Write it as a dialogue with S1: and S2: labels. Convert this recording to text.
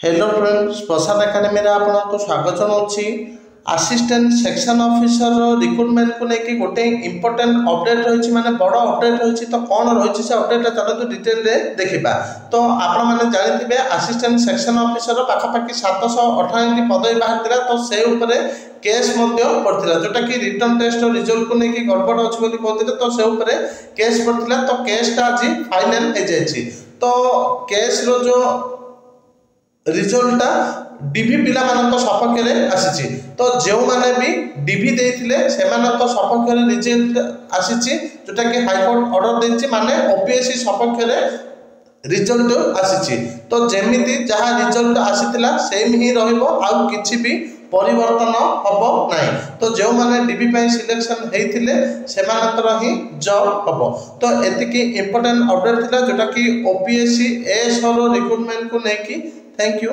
S1: Hello friends, प्रसाद academy आपको स्वागत जनाऊँगी। Assistant section officer recruitment को लेकिन गोटे इंपोर्टेंट अपडेट रही माने बड़ अपडेट रही। तो कौन रही से अपडेट चलते डिटेल देखा। तो आपण मैंने जानते असिस्टेंट सेक्शन ऑफिसर पाखापाखि 798 पदवी बाहर। तो से उपरे केस पड़ता जोटा कि रिटर्न टेस्ट रिजल्ट को लेकिन गड़बड़ अच्छे कहते। तो से उपरे केस पड़ता। तो केसटा आज फाइनल हो जाए। तो केस रो जो रिजल्टा डीवी पिला सपक्ष में आसी। तो जो मैंने भी डीवी देते से सपक्ष में रिजल्ट आसी जोटा कि हाईकोर्ट ऑर्डर देती माने ओपीएससी सपक्ष में रिजल्ट आसी। तो जमीती जहाँ रिजल्ट आसीला सेम ही रही किसी भी परिवर्तन हम ना। तो जो मैंने डीवी सिलेक्शन होते से ही जॉब हम। तो एतिकी इंपोर्टेंट अपडेट था जोटा कि ओपीएससी एएसआर रिक्रुटमेंट को लेकिन। Thank you.